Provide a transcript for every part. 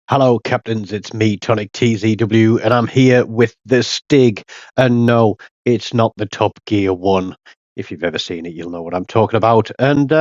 Hello, captains. It's me, TONIK TZW, and I'm here with the Stig. And no, it's not the Top Gear one. If you've ever seen it, you'll know what I'm talking about. And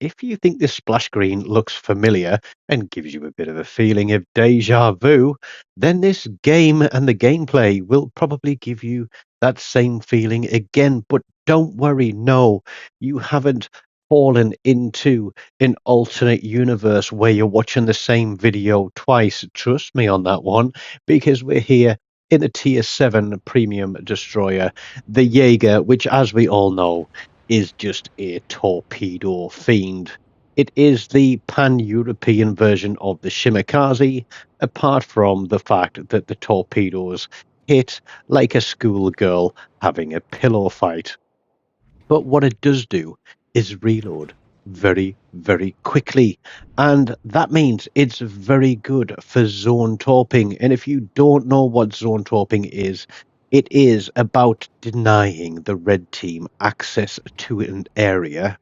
if you think this splash screen looks familiar and gives you a bit of a feeling of deja vu, then this game and the gameplay will probably give you that same feeling again. But don't worry, no, you haven't fallen into an alternate universe where you're watching the same video twice. Trust me on that one, because we're here in the Tier 7 premium destroyer, the Jaeger, which, as we all know, is just a torpedo fiend. It is the pan-European version of the Shimakaze, apart from the fact that the torpedoes hit like a schoolgirl having a pillow fight. But what it does do is reload very, very quickly. And that means it's very good for zone torping. And if you don't know what zone torping is, it is about denying the red team access to an area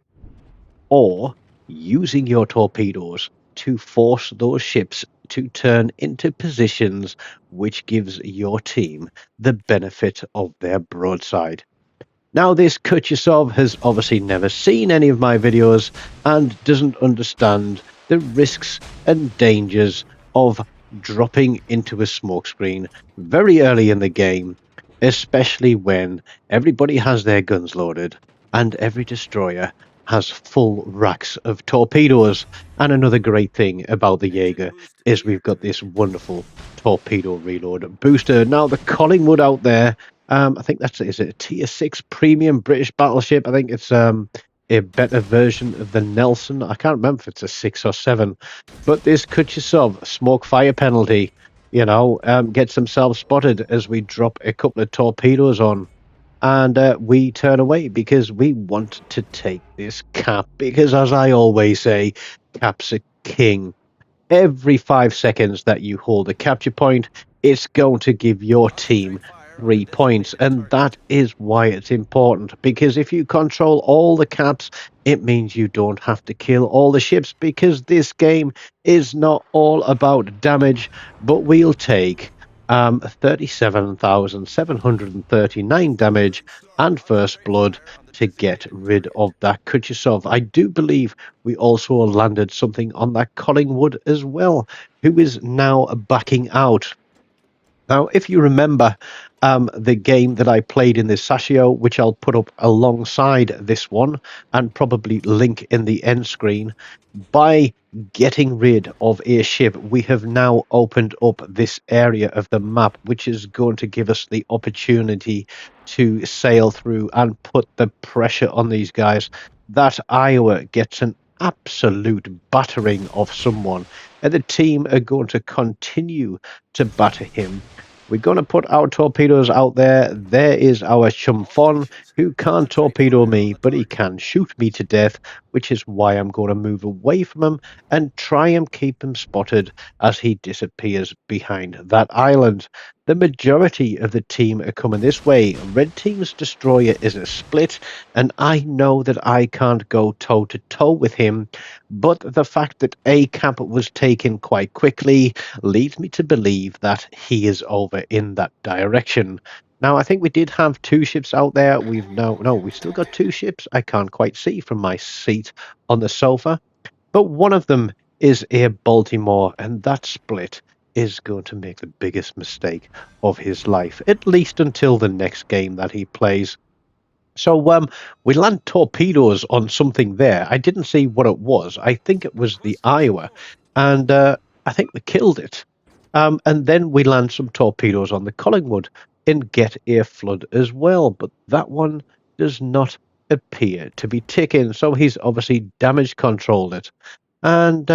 or using your torpedoes to force those ships to turn into positions which gives your team the benefit of their broadside. Now, this Kuchesov has obviously never seen any of my videos and doesn't understand the risks and dangers of dropping into a smokescreen very early in the game, especially when everybody has their guns loaded and every destroyer has full racks of torpedoes. And another great thing about the Jaeger is we've got this wonderful torpedo reload booster. Now, the Collingwood out there, I think is it a Tier 6 premium British battleship? I think it's a better version of the Nelson. I can't remember if it's a 6 or 7. But this Kuchesov smoke fire penalty, gets himself spotted as we drop a couple of torpedoes on. And we turn away because we want to take this cap. Because as I always say, cap's a king. Every 5 seconds that you hold a capture point, it's going to give your team 3 points, and that is why it's important, because if you control all the caps, it means you don't have to kill all the ships, because this game is not all about damage, but we'll take 37,739 damage and first blood to get rid of that Kuchesov. I do believe we also landed something on that Collingwood as well, who is now backing out. Now, if you remember the game that I played in the Sashio, which I'll put up alongside this one and probably link in the end screen, by getting rid of a ship, we have now opened up this area of the map, which is going to give us the opportunity to sail through and put the pressure on these guys. That Iowa gets an absolute battering of someone, and the team are going to continue to batter him. We're going to put our torpedoes out there. There is our Chumfon, who can't torpedo me, but he can shoot me to death, which is why I'm going to move away from him and try and keep him spotted as he disappears behind that island. The majority of the team are coming this way. Red team's destroyer is a split, and I know that I can't go toe-to-toe with him, but the fact that a cap was taken quite quickly leads me to believe that he is over in that direction. Now, I think we did have 2 ships out there. We've still got 2 ships. I can't quite see from my seat on the sofa, but one of them is a Baltimore, and that split is going to make the biggest mistake of his life, at least until the next game that he plays. So we land torpedoes on something there. I didn't see what it was. I think it was the Iowa, and I think we killed it. And then we land some torpedoes on the Collingwood and get a flood as well. But that one does not appear to be ticking, so he's obviously damage controlled it. And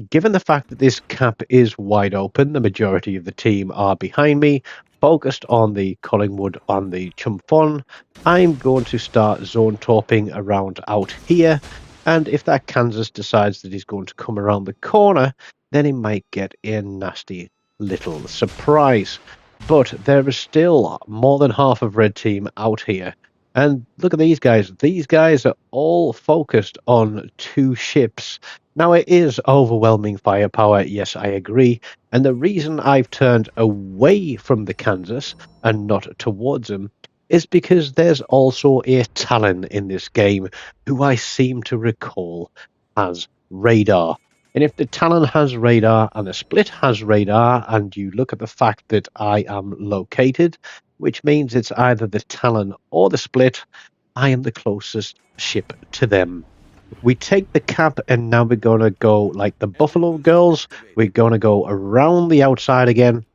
given the fact that this cap is wide open, the majority of the team are behind me, focused on the Collingwood on the Chumfon. I'm going to start zone torping around out here, and if that Kansas decides that he's going to come around the corner, then he might get a nasty little surprise. But there is still more than half of red team out here. And look at these guys. These guys are all focused on 2 ships. Now, it is overwhelming firepower. Yes, I agree. And the reason I've turned away from the Kansas and not towards him is because there's also a Talon in this game who I seem to recall has radar. And if the Talon has radar and the Split has radar, and you look at the fact that I am located, which means it's either the Talon or the Split, I am the closest ship to them. We take the cap, and now we're going to go like the Buffalo Girls. We're going to go around the outside again,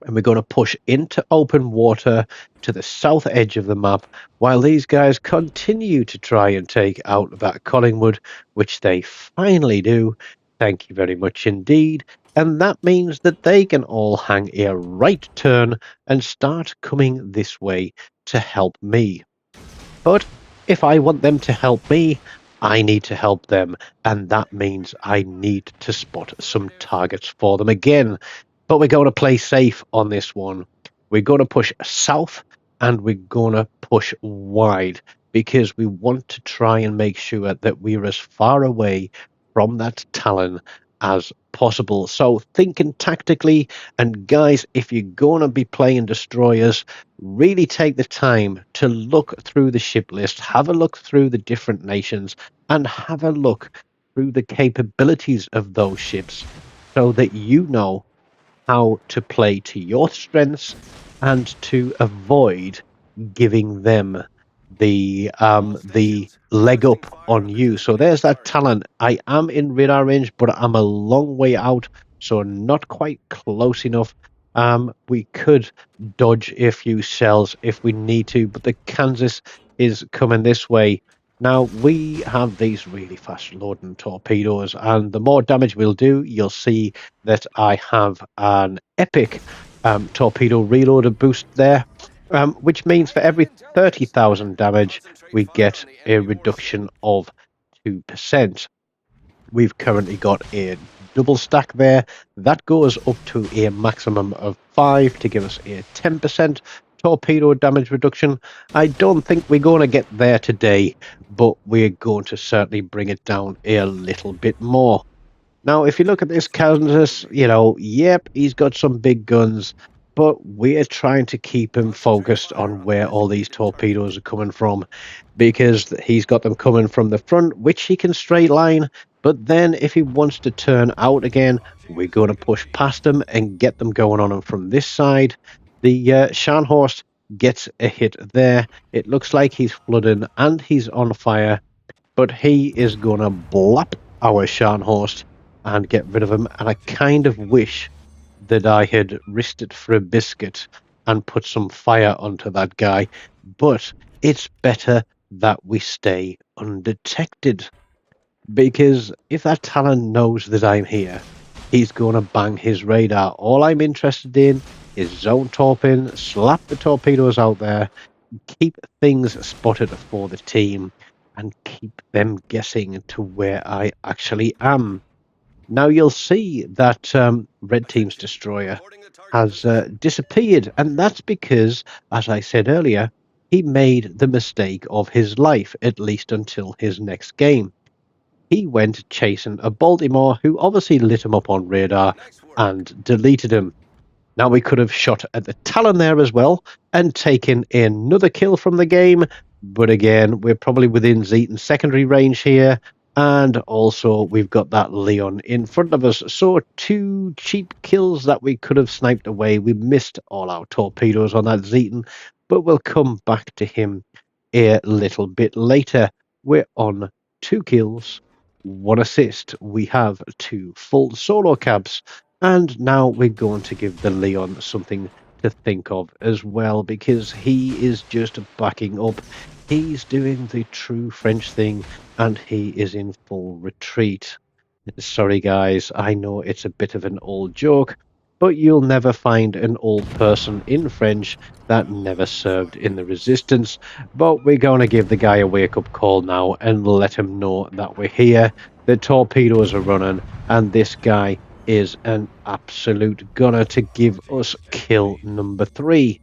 and we're going to push into open water to the south edge of the map while these guys continue to try and take out that Collingwood, which they finally do. Thank you very much indeed. And that means that they can all hang a right turn and start coming this way to help me. But if I want them to help me, I need to help them, and that means I need to spot some targets for them again. But we're going to play safe on this one. We're going to push south, and we're going to push wide, because we want to try and make sure that we're as far away from that Talon as possible. So thinking tactically, and guys, if you're going to be playing destroyers, really take the time to look through the ship list, have a look through the different nations, and have a look through the capabilities of those ships so that you know how to play to your strengths and to avoid giving them the leg up on you. So there's that Talon. I am in radar range, but I'm a long way out, so not quite close enough. We could dodge a few shells if we need to, but the Kansas is coming this way. Now, we have these really fast loading torpedoes, and the more damage we'll do, you'll see that I have an epic torpedo reloader boost there, which means for every 30,000 damage, we get a reduction of 2%. We've currently got a double stack there. That goes up to a maximum of 5 to give us a 10% torpedo damage reduction. I don't think we're going to get there today, but we're going to certainly bring it down a little bit more. Now, if you look at this Kansas, yep, he's got some big guns, but we're trying to keep him focused on where all these torpedoes are coming from, because he's got them coming from the front, which he can straight line. But then if he wants to turn out again, we're going to push past him and get them going on him from this side. The Scharnhorst gets a hit there. It looks like he's flooding and he's on fire, but he is going to blap our Scharnhorst and get rid of him. And I kind of wish that I had risked it for a biscuit and put some fire onto that guy, but it's better that we stay undetected, because if that Talon knows that I'm here, he's going to bang his radar. All I'm interested in is zone torping, slap the torpedoes out there, keep things spotted for the team, and keep them guessing to where I actually am. Now you'll see that Red Team's destroyer has disappeared, and that's because, as I said earlier, he made the mistake of his life, at least until his next game. He went chasing a Baltimore who obviously lit him up on radar and deleted him. Now we could have shot at the Talon there as well and taken another kill from the game, but again, we're probably within Zeton secondary range here, and also we've got that Leon in front of us. So 2 cheap kills that we could have sniped away. We missed all our torpedoes on that Zeton, but we'll come back to him a little bit later. We're on 2 kills, 1 assist. We have 2 full solo cabs, and now we're going to give the Leon something to think of as well, because he is just backing up. He's doing the true French thing, and he is in full retreat. Sorry guys, I know it's a bit of an old joke, but you'll never find an old person in French that never served in the resistance. But we're going to give the guy a wake-up call now and let him know that we're here. The torpedoes are running, and this guy is an absolute gunner to give us kill number 3.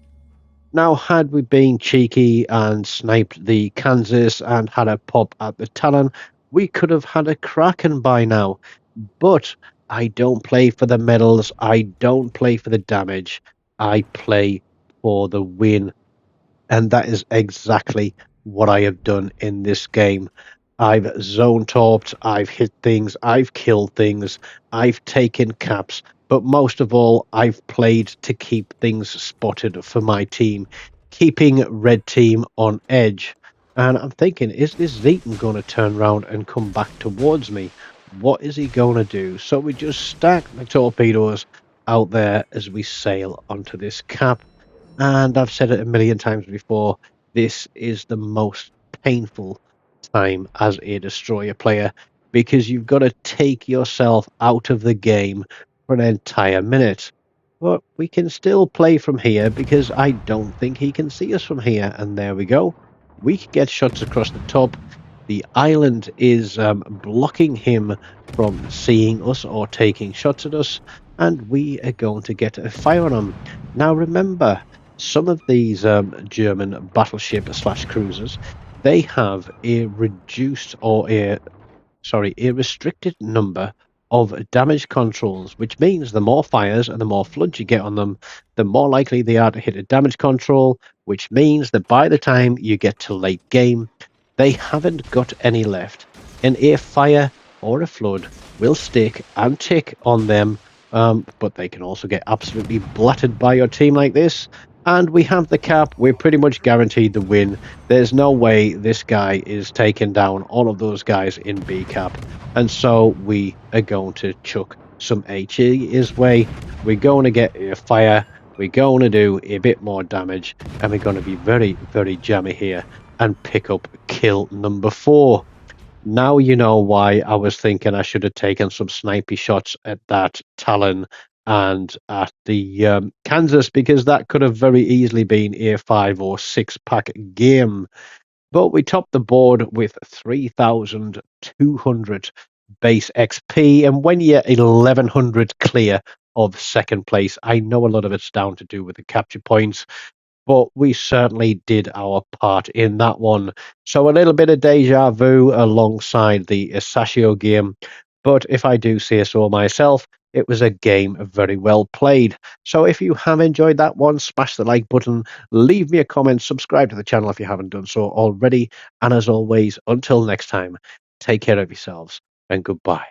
Now, had we been cheeky and sniped the Kansas and had a pop at the Talon, we could have had a Kraken by now. But I don't play for the medals. I don't play for the damage. I play for the win. And that is exactly what I have done in this game. I've zone torped, I've hit things, I've killed things, I've taken caps, but most of all, I've played to keep things spotted for my team, keeping red team on edge. And I'm thinking, is this Zeton going to turn around and come back towards me? What is he going to do? So we just stack the torpedoes out there as we sail onto this cap. And I've said it a million times before, this is the most painful time as a destroyer player because you've got to take yourself out of the game for an entire minute. But we can still play from here because I don't think he can see us from here. And there we go. We can get shots across the top. The island is blocking him from seeing us or taking shots at us. And we are going to get a fire on him. Now remember, some of these German battleship slash cruisers, they have a reduced or a restricted number of damage controls, which means the more fires and the more floods you get on them, the more likely they are to hit a damage control, which means that by the time you get to late game, they haven't got any left. And a fire or a flood will stick and tick on them, but they can also get absolutely blattered by your team like this. And we have the cap. We're pretty much guaranteed the win. There's no way this guy is taking down all of those guys in B cap. And so we are going to chuck some HE his way. We're going to get a fire. We're going to do a bit more damage. And we're going to be very, very jammy here and pick up kill number 4. Now you know why I was thinking I should have taken some snipey shots at that Talon and at the Kansas, because that could have very easily been a 5 or 6 pack game. But we topped the board with 3,200 base XP, and when you're 1,100 clear of second place, I know a lot of it's down to do with the capture points, but we certainly did our part in that one. So a little bit of deja vu alongside the Sashio game, but if I do say so myself, it was a game very well played. So if you have enjoyed that one, smash the like button, leave me a comment, subscribe to the channel if you haven't done so already, and as always, until next time, take care of yourselves and goodbye.